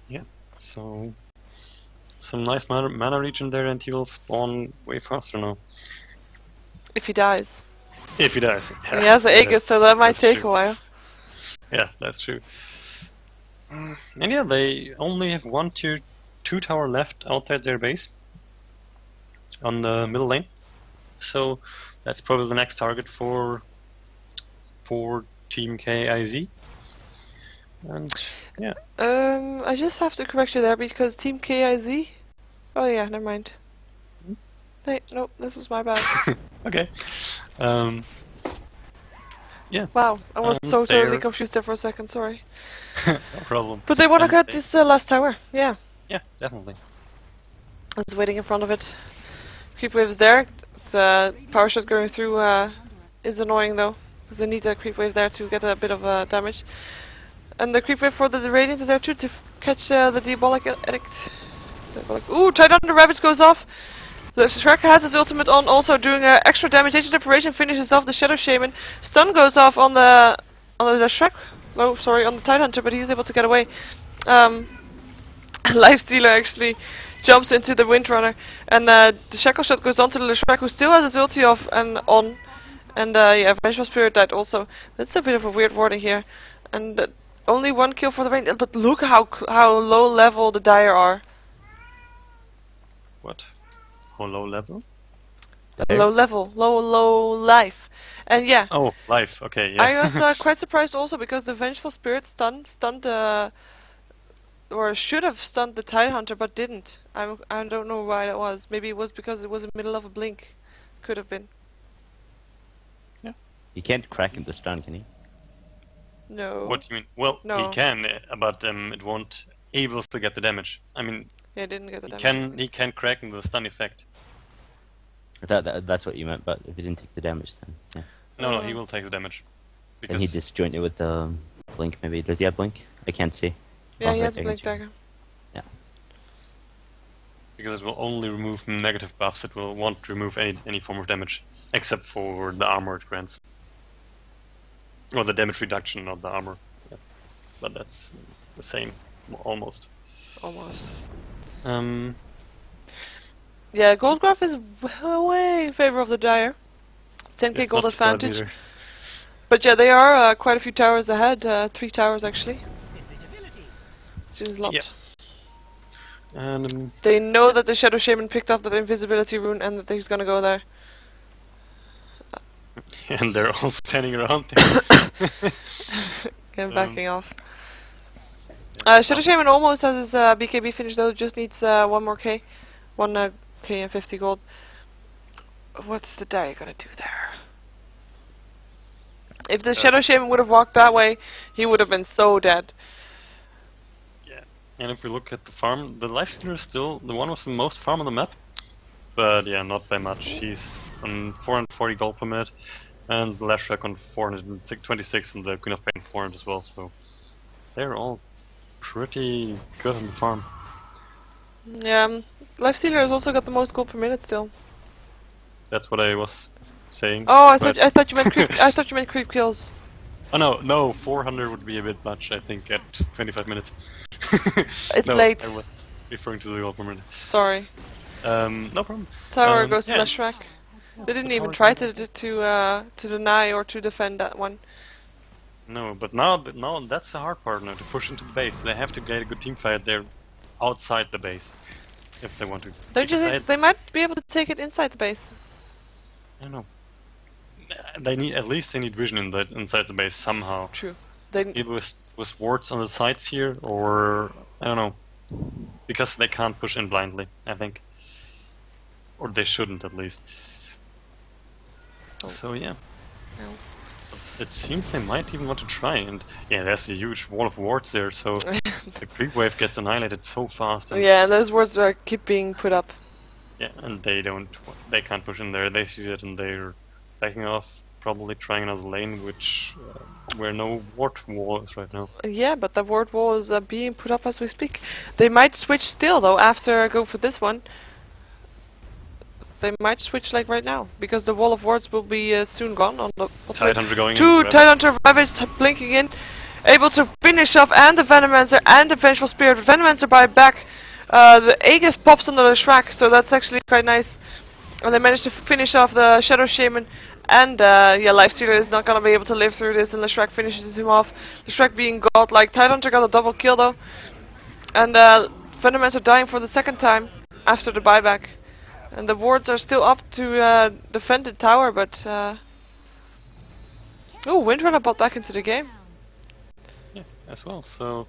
Yeah, so some nice mana region there, and he will spawn way faster now. If he dies. If he dies. Yeah, he has the Aegis, so that might take a while. Yeah, that's true. And yeah, they only have 1 to 2 tower left outside their base on the middle lane, so that's probably the next target for Team KIZ. And yeah. I just have to correct you there because Team KIZ. Oh yeah, never mind. Hey, no, this was my bad. Okay. Yeah. Wow, I was so totally confused there for a second. Sorry. No problem. But they want to cut this last tower. Yeah. Yeah, definitely. I was waiting in front of it. Creep wave is there. Power shot going through is annoying though, because they need that creep wave there to get a bit of damage. And the creep wave for the Radiant is there too to catch the Diabolic Edict. Ooh, Tidehunter Rabbits goes off. The Shrek has his ultimate on, also doing extra damage. Agent Deprivation finishes off the Shadow Shaman. Stun goes off on the Shrek. Oh, sorry, on the Tidehunter, but he's able to get away. Lifestealer actually jumps into the Windrunner, and the Shackle Shot goes on to the Shrek, who still has his ulti off and on. And yeah, Vengeful Spirit died also. That's a bit of a weird warning here. And only 1 kill for the Rain. But look how low level the Dire are. What? How low level? Low level, low life, and yeah. Oh, life. Okay, yeah. I was quite surprised also because the Vengeful Spirit stunned or should have stunned the Tidehunter, but didn't. I don't know why that was. Maybe it was because it was in the middle of a blink. Could have been. Yeah. You can't crack him the stun, can he? No. What do you mean? Well, No. he can, but it won't able to get the damage. I mean, Yeah, didn't get the damage. he can crack in the stun effect. That's what you meant, but if he didn't take the damage, then yeah. No, he will take the damage. Because Then he disjointed with the blink, maybe. Does he have blink? I can't see. Yeah, Oh, he right has a there, blink I can see. dagger. Yeah. because it will only remove negative buffs. It will won't remove any form of damage, except for the armor it grants, or the damage reduction of the armor. Yeah. But that's the same, almost. Almost. Yeah, gold graph is way in favor of the Dire. 10k It's gold not so bad advantage. either. But yeah, they are quite a few towers ahead. 3 towers actually. Which is a lot. Yeah. And They know that the Shadow Shaman picked up that invisibility rune and that he's gonna go there. And they're all standing around there. Again, backing off. Yeah. Shadow Shaman almost has his BKB finish though, just needs one more K. 1 K and 50 gold. What's the Dire gonna do there? If the Shadow Shaman would have walked that way, he would have been so dead. Yeah. And if we look at the farm, the Lifestealer is still the one with the most farm on the map. But yeah, not by much. He's on 440 gold per minute, and the Lashrak on 426, and the Queen of Pain 400 as well. So they're all pretty good on the farm. Yeah, Lifestealer has also got the most gold per minute still. That's what I was saying. Oh, I but thought you meant creep. I thought you meant creep kills. Oh no, 400 would be a bit much. I think at 25 minutes. It's no, late. I was referring to the gold per minute. Sorry. No problem. Tower goes to yeah, Lashrak. They didn't the even tower try goes- to deny or to defend that one. No, but now that's the hard part now, to push into the base. They have to get a good team fight there outside the base if they want to. Don't you Because think they might be able to take it inside the base? I don't know. They need vision inside the base somehow. True. They Either with wards on the sides here, or I don't know, because they can't push in blindly, I think, or they shouldn't at least. Oh. So yeah. No. It seems they might even want to try, and yeah, there's a huge wall of wards there, so the creep wave gets annihilated so fast. And Yeah, and those wards keep being put up. yeah, and they can't push in there. They see it and they're backing off, probably trying another lane, which where no ward wall is right now. Yeah, but the ward wall is being put up as we speak. They might switch still though after I go for this one. They might switch like right now because the wall of wards will be soon gone on the Tidehunter going Two in. Tidehunter Ravage blinking in, able to finish off and the Venomancer and the Vengeful Spirit. Venomancer by back. The Aegis pops on the Lashrak, so that's actually quite nice. And they managed to finish off the Shadow Shaman. And yeah, Lifestealer is not gonna be able to live through this, and Lashrak finishes him off. Lashrak being godlike. Tidehunter got a double kill though. And Venomancer dying for the second time after the buyback. And the wards are still up to defend the tower, but oh, Windrunner bought back into the game. Yeah, as well. So,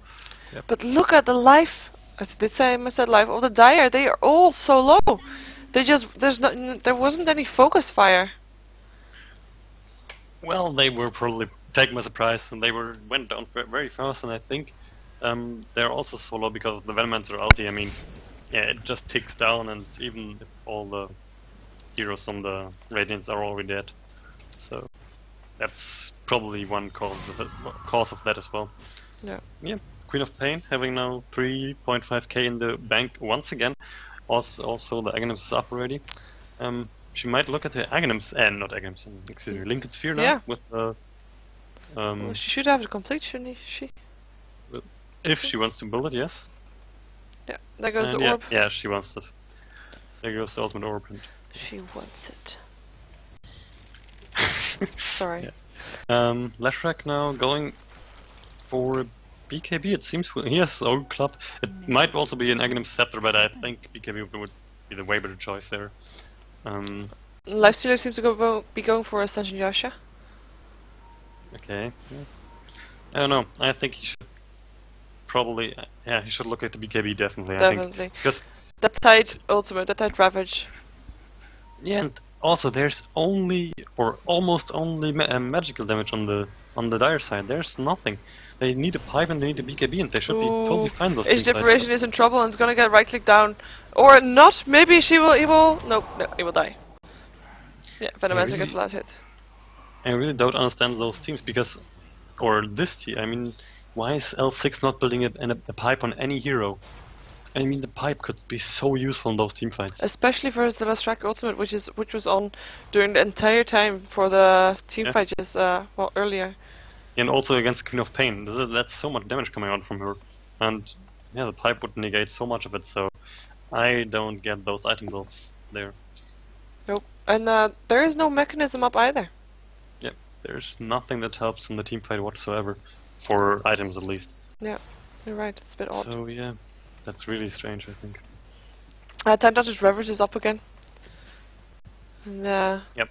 yep. But look at the life. I said life of the Dire. They are all so low. They just there wasn't any focus fire. Well, they were probably taken by surprise, and they went down very fast. And I think they're also so low because of the Venomancer ulti. I mean, yeah, it just ticks down, and even if all the heroes on the Radiants are already dead, so that's probably one cause of that as well. Yeah. Yeah, Queen of Pain having now 3.5k in the bank once again. Also the Aghanims is up already. She might look at the Aghanims, not Aghanims, excuse me, Lincoln Sphere now, Yeah. with the... Well, she should have the complete, shouldn't she? if she wants to build it, yes. Yeah, there goes the yeah, orb. yeah, she wants it. There goes the ultimate orb. And She wants it. Sorry. yeah. Lashrak now going for BKB. It seems he has old club. It might also be an Aghanim Scepter, but I think BKB would be the way better choice there. Lifestealer seems to be going for Ascension Yasha. Okay. Yeah. I don't know. I think he should probably. Yeah, he should look at the BKB definitely. I think because that tight ultimate, that tight Ravage. yeah, and also there's only or almost only magical damage on the Dire side. There's nothing. They need a pipe and they need a BKB, and they should be totally fine. Those His team fights. Differentiation is in trouble and is gonna get right click down, or not. Maybe he will. No, he will die. Yeah, Venomancer gets the last hit. I really don't understand those teams because, or this team. I mean, why is L6 not building a pipe on any hero? I mean, the pipe could be so useful in those team fights. Especially versus the Lashrak ultimate, which was on during the entire time for the team fight just earlier. And also against Queen of Pain. That's so much damage coming out from her, and yeah, the pipe would negate so much of it. So I don't get those item builds there. Nope, and there is no mechanism up either. Yep, there's nothing that helps in the team fight whatsoever, for items at least. Yeah, you're right. It's a bit odd. So yeah, that's really strange, I think. Tidehunter's Ravage is up again. Yeah. Yep.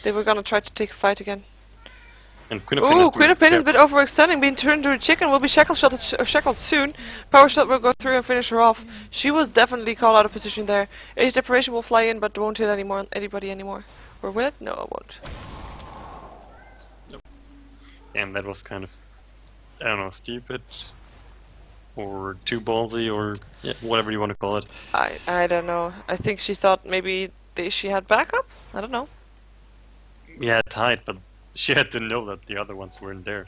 They were gonna try to take a fight again. And Queen of Pain. Ooh, Queen of Pain is a bit overextending, being turned into a chicken, will be shackled soon. Power shot will go through and finish her off. She was definitely called out of position there. Age Deprivation will fly in, but won't hit anybody anymore. Or will it? No, it won't. Nope. And that was kind of, I don't know, stupid, or too ballsy, or yeah, whatever you want to call it. I don't know. I think she thought maybe she had backup? I don't know. Yeah, tight, but she had to know that the other ones weren't there.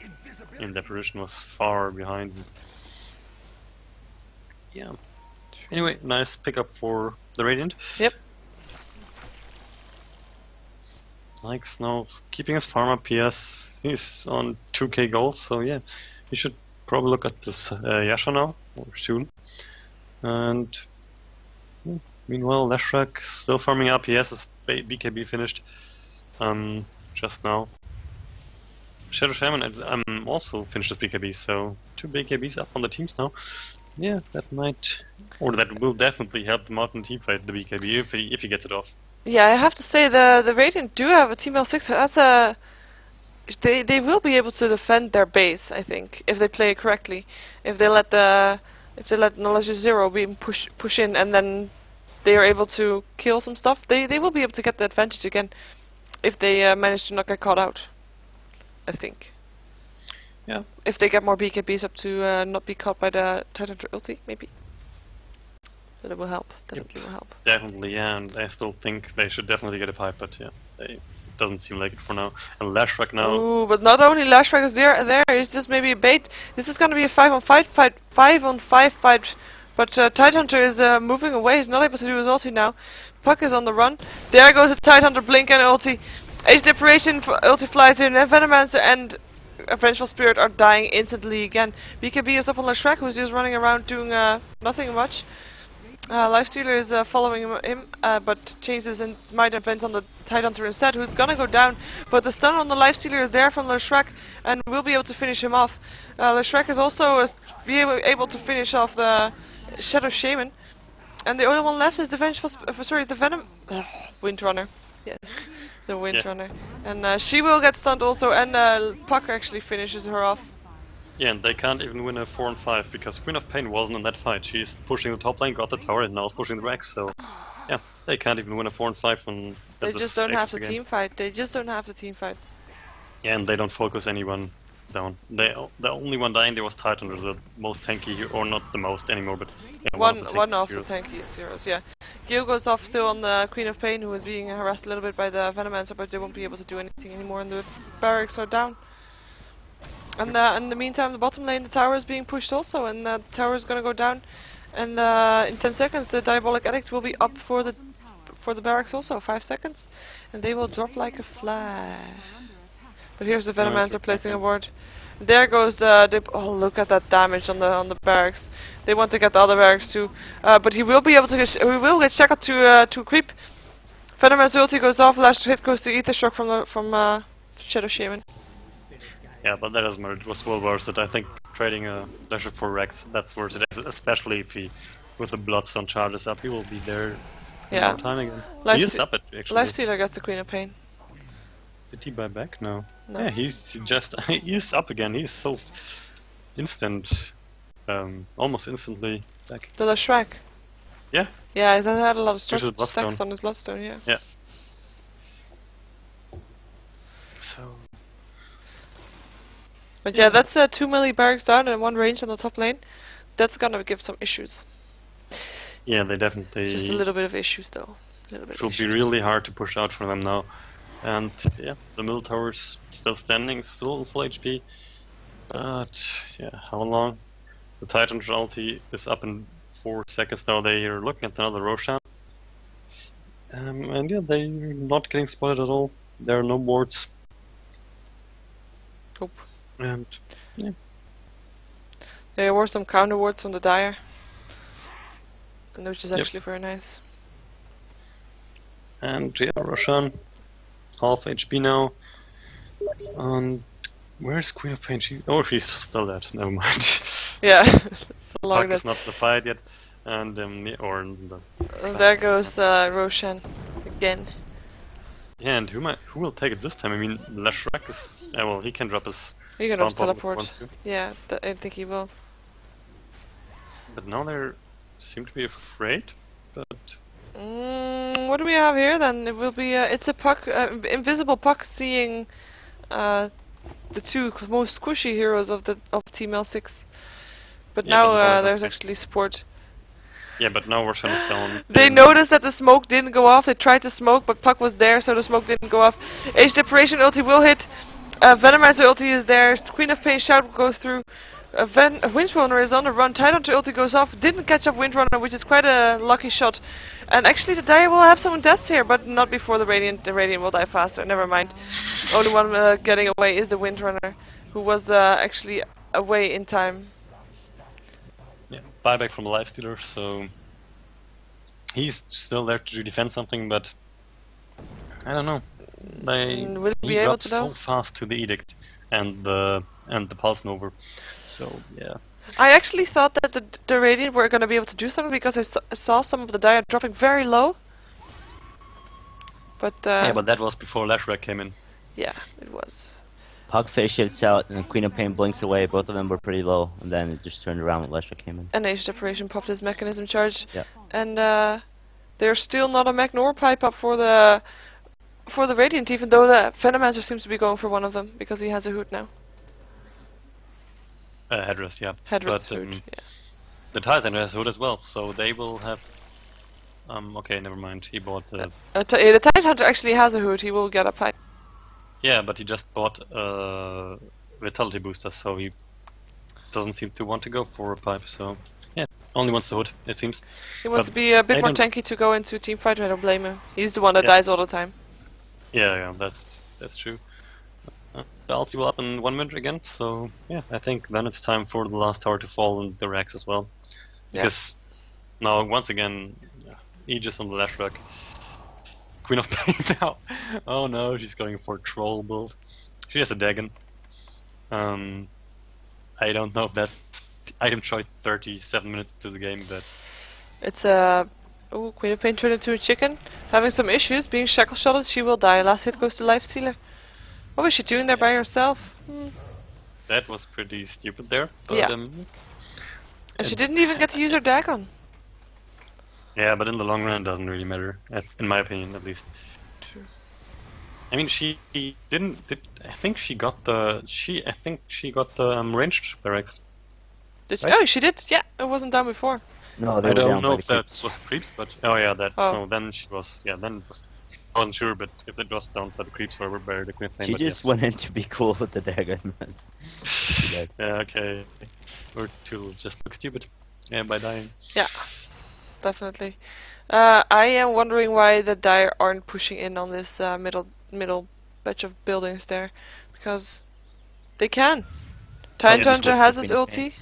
And Deprivation was far behind. Yeah. Anyway, nice pickup for the Radiant. Yep. Like Snow, keeping his farm up, PS. He's on 2k gold, so yeah. He should probably look at this Yasha now, or soon. And meanwhile, Leshrac still farming up. He has his BKB finished just now. Shadow Shaman also finished his BKB, so 2 BKBs up on the teams now. Yeah, that might, or that will definitely help them out in the team fight, the BKB, if he gets it off. Yeah, I have to say the Radiant do have a TEAM.L6 as a. They will be able to defend their base, I think, if they play it correctly. If they let Knowledge Zero be push in, and then they are able to kill some stuff, they will be able to get the advantage again if they manage to not get caught out. I think. Yeah. If they get more BKBs up to not be caught by the Tidehunter ulti, maybe. But it will help. Definitely will help. Definitely, yeah, and I still think they should definitely get a pipe, but yeah, it doesn't seem like it for now. And Leshrac now. Ooh, but not only Leshrac is there, it's just maybe a bait. This is gonna be a 5-on-5 fight, but Tidehunter is moving away. He's not able to do his ulti now. Puck is on the run. There goes the Tidehunter blink and ulti. Age Deprivation ulti flies in, and Venomancer and Vengeful Spirit are dying instantly again. BKB is up on Leshrac, who's just running around doing nothing much. Lifestealer is following him, but changes and might advance on the Tidehunter instead, who's gonna go down. But the stun on the Lifestealer is there from Leshrac, and will be able to finish him off. Leshrac is also able to finish off the Shadow Shaman, and the only one left is the the Venom Windrunner. Yes, the Windrunner, and she will get stunned also, and Puck actually finishes her off. Yeah, and they can't even win a 4-on-5 because Queen of Pain wasn't in that fight. She's pushing the top lane, got the tower, and now is pushing the Rex. So yeah, they can't even win a 4-on-5 when they just don't have the team fight. They just don't have the team fight. Yeah, and they don't focus anyone down. The only one dying there was Tidehunter, the most tanky, or not the most anymore, but yeah, one of the tankiest heroes. Yeah. Gil goes off still on the Queen of Pain, who is being harassed a little bit by the Venomancer, but they won't be able to do anything anymore, and the barracks are down. And in the meantime, the bottom lane, the tower is being pushed also, and the tower is gonna go down. And in 10 seconds, the Diabolic Addict will be up for the barracks also. 5 seconds, and they will drop like a fly. But here's the Venomancer placing a ward. There goes oh, look at that damage on the barracks. They want to get the other barracks too, but he will be able to get shackled to creep. Venomancer ulti goes off. Last hit goes to Ether Shock from Shadow Shaman. Yeah, but that doesn't matter. It was well worth it. I think trading a Leshrac for Rex, that's worth it, especially if he, with the Bloodstone charges up, he will be there in no time again. He is up it, actually. Lifestealer gets the Queen of Pain. Did he buy back? No. No. Yeah, he's up again. He's so instant, almost instantly back. The Leshrac. Yeah. Yeah, he had a lot of stacks Bloodstone. on his Bloodstone, yeah. Yeah. So. But yeah, that's 2 melee barracks down and 1 range on the top lane. That's gonna give some issues. Yeah, they definitely. Just a little bit of issues, though. It will be really hard to push out for them now. And yeah, the middle tower's still standing, still full HP. But yeah, how long? The Tidehunter ulti is up in 4 seconds now. They are looking at another Roshan. And yeah, they're not getting spotted at all. There are no wards. Nope. And yeah. There were some counter wards from the Dire, and which is actually very nice. And yeah, Roshan, half HP now. And where's Queen of Pain? She's still dead. Never mind. Yeah, so long Puck is not the fight yet, and yeah, or the there goes Roshan again. Yeah, and who will take it this time? I mean, Leshrac is well, he can drop his. You're gonna bomb bomb if he teleport. wants to. Yeah, I think he will. But now they seem to be afraid. But What do we have here then? It will be it's a puck, invisible puck seeing the two most squishy heroes of Team.L6. But yeah, now but there's actually support. yeah, but now Roshan is down. They noticed that the smoke didn't go off. They tried to smoke, but puck was there, so the smoke didn't go off. Age Deparation ulti will hit. Venomizer ulti is there. Queen of Pain shout goes through. Windrunner is on the run. Tidehunter ulti goes off. Didn't catch up Windrunner, which is quite a lucky shot. And actually the Dire will have some deaths here, but not before the Radiant. The Radiant will die faster. Never mind. Only one getting away is the Windrunner, who was actually away in time. Yeah, buyback from the Lifestealer, so he's still there to defend something, but I don't know. Will he be able got to so though? fast to the Edict and the Pulse Nova, so yeah. I actually thought that the Radiant were going to be able to do something because I saw some of the Dire dropping very low. But Yeah, but that was before Leshrac came in. yeah, it was. Puck phase shifts out, and Queen of Pain blinks away. Both of them were pretty low, and then it just turned around when Leshrac came in. And Age Deparation popped his mechanism charge. Yeah. And there's still not a mech nor pipe up for the Radiant, even though the Venomancer seems to be going for one of them because he has a hood now. Headrest, yeah. Headrest but, hood. Yeah. The Titan has hood as well, so they will have. Okay, never mind. He bought. The Tidehunter actually has a hood. He will get a pipe. Yeah, but he just bought Vitality booster, so he doesn't seem to want to go for a pipe. So yeah, only wants the hood, it seems. He wants But to be a bit they more don't- tanky to go into team fight. I don't blame him. He's the one that Yeah. dies all the time. Yeah, that's true. The ulti will up in 1 minute again, so yeah, I think then it's time for the last tower to fall and the Rex as well. Yeah. Because now, once again, Aegis on the left rack. Queen of Pain now. Oh no, she's going for troll build. She has a Dagon. I don't know if that's item choice 37 minutes to the game, but It's oh, Queen of Pain turned into a chicken. Having some issues, being shackle shotted, she will die. Last hit goes to Lifestealer. What was she doing there by herself? that was pretty stupid there. But, Yeah. And she didn't even get to use her Dagon. yeah, but in the long run it doesn't really matter, in my opinion at least. True. I mean, she didn't. I think she got the. I think she got the ranged barracks. Did she? Right? Oh, she did. Yeah, it wasn't done before. No, they I were don't down know by if the that creeps. was creeps, but oh yeah, that. Oh. So then she was. Yeah, then it was. I wasn't sure, but if it was down by the creeps or by the Queen of Pain, She but just went in to be cool with the dagger. yeah. Yeah, okay. Or to just look stupid. Yeah, by dying. Yeah, definitely. I am wondering why the Dire aren't pushing in on this middle batch of buildings there, because they can. Yeah, just Tidehunter wait has for his Queen of Pain. ulti.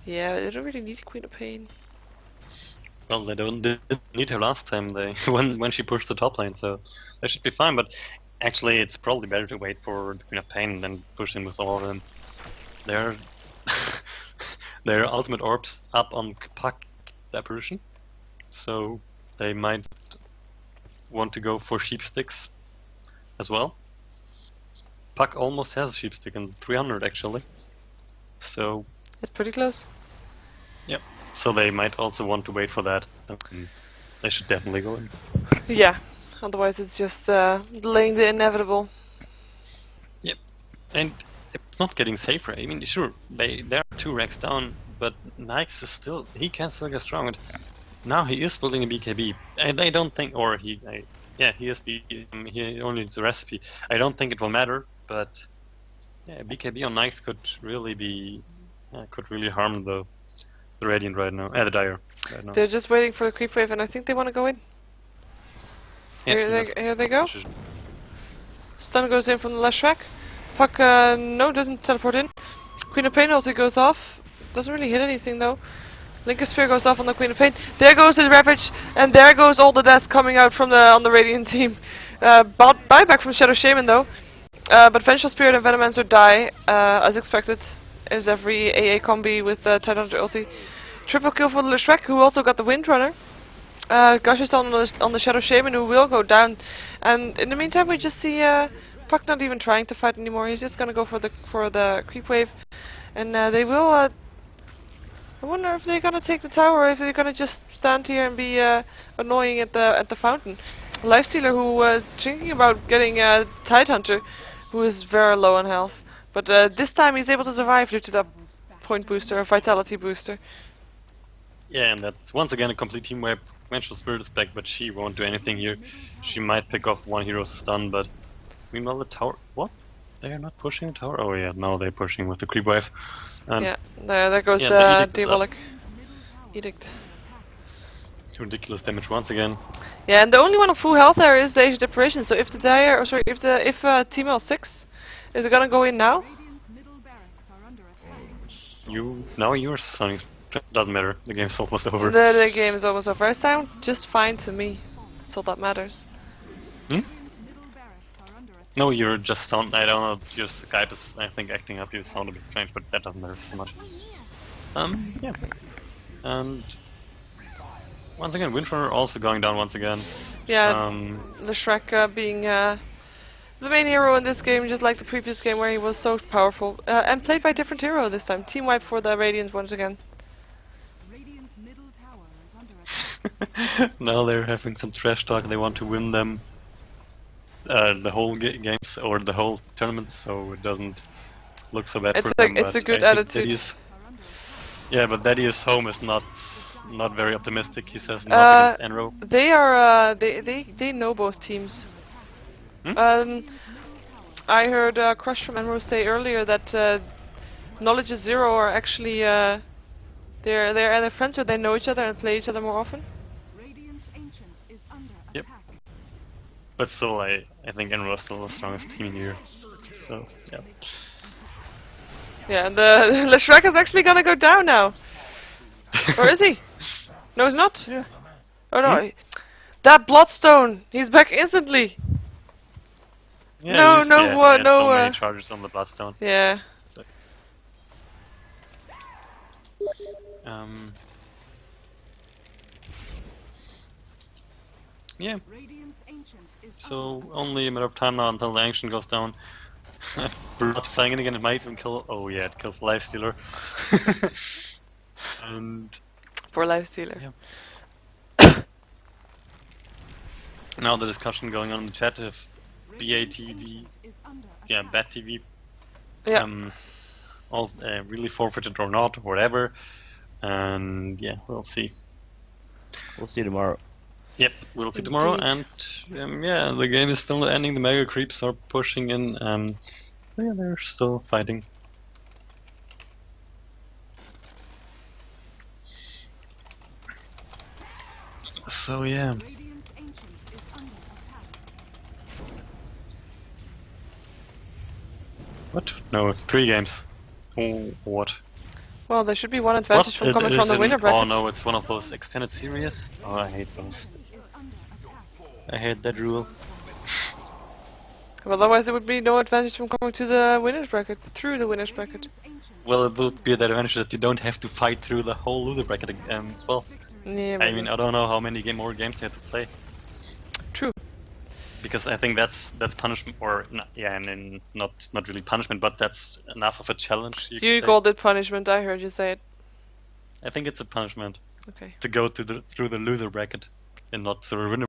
Yeah, they don't really need Queen of Pain. Well, they didn't need her last time. They when she pushed the top lane, so they should be fine. But actually, it's probably better to wait for the Queen of Pain than push in with all of them. Their their ultimate orbs up on Puck the Apparition, so they might want to go for sheep sticks as well. Puck almost has a sheep stick in 300 actually, so It's pretty close. yep. So they might also want to wait for that. They should definitely go in. Yeah, otherwise it's just delaying the inevitable. Yep, and it's not getting safer. I mean, sure, there are 2 racks down, but Nyx is still, he can still get strong. And now he is building a BKB, and I don't think, or he is. He only needs a recipe. I don't think it will matter, but yeah, BKB on Nyx could really harm the Radiant right now, the Dire right now. They're just waiting for the creep wave, and I think they want to go in. Yeah, Here they go. that's- Stun goes in from the left track. Puck, no, doesn't teleport in. Queen of Pain also goes off. Doesn't really hit anything though. Linker Sphere goes off on the Queen of Pain. There goes the Ravage, and there goes all the deaths coming out from on the Radiant team. Buyback from Shadow Shaman though. But Vengeful Spirit and Venomancer die, as expected. As every AA combi with Tidehunter ulti. Triple kill for the Leshrac, who also got the Windrunner. Gush is on the Shadow Shaman, who will go down, and in the meantime we just see Puck not even trying to fight anymore. He's just gonna go for the creep wave, and they will. I wonder if they're gonna take the tower, or if they're gonna just stand here and be annoying at the fountain. Lifestealer, who was thinking about getting a Tidehunter, who is very low on health, but this time he's able to survive due to the point booster or vitality booster. Yeah, and that's once again a complete team wipe. Vengeful Spirit is back, but she won't do anything here. She might pick off one hero's stun, but meanwhile the tower. What? They are not pushing the tower? Oh yeah, now they're pushing with the creep wave. And Yeah, there goes yeah, the the Diabolic Edict. ridiculous damage once again. Yeah, and the only one on full health there is the Aged Apparition. So if the Dire, or sorry, if TEAM.L6 is gonna go in now. You're stunning. Doesn't matter. The game's almost over. The game is almost over. It sounds just fine to me. That's all that matters. Hmm? No, you're just sound. I don't know. Your Skype is, I think, acting up. You sound a bit strange, but that doesn't matter so much. Yeah. And once again, Windrunner also going down once again. Yeah. The Shrek being the main hero in this game, just like the previous game where he was so powerful, and played by a different hero this time. Team wipe for the Radiant once again. Now they're having some trash talk. They want to win them the whole games or the whole tournament, so it doesn't look so bad for them. It's a good I think attitude. Yeah, but Daddy's home is not very optimistic. He says not against Enro. They are they know both teams. Hmm? I heard Crush from Enro say earlier that Knowledge is Zero are actually they're either friends or they know each other and play each other more often. Yep. But still, I think Enro is still the strongest team here. So yeah. Yeah, and the Shrek is actually gonna go down now. Or is he? No, he's not. Yeah. Oh no, that Bloodstone! He's back instantly. Yeah, No, he had so many charges on the Bloodstone. Yeah. Yeah. So only a matter of time now until the Ancient goes down. Blood flying in again, it might even kill. Oh yeah, it kills Lifestealer. And For Lifestealer. Yeah. Now the discussion going on in the chat if BATV, yeah, Bad TV, Yeah. all really forfeited or not, or whatever. And yeah, we'll see. We'll see tomorrow. Yep, we'll see tomorrow. Indeed. And yeah, the game is still ending. The mega creeps are pushing in. Yeah, they're still fighting. So yeah. What? No, 3 games. Oh, what? Well, there should be one advantage from It coming from is the winner bracket. Oh no, it's one of those extended series. Oh, I hate those. I hate that rule. Well, otherwise there would be no advantage from coming to the winners bracket, through the winners bracket. Well, it would be that advantage that you don't have to fight through the whole loser bracket as well. Yeah, I mean, I don't know how many more games they have to play. True. Because I think that's punishment, or yeah, and not really punishment, but that's enough of a challenge. You could say. called it punishment. I heard you say it. I think it's a punishment Okay. to go through the loser bracket and not through the winner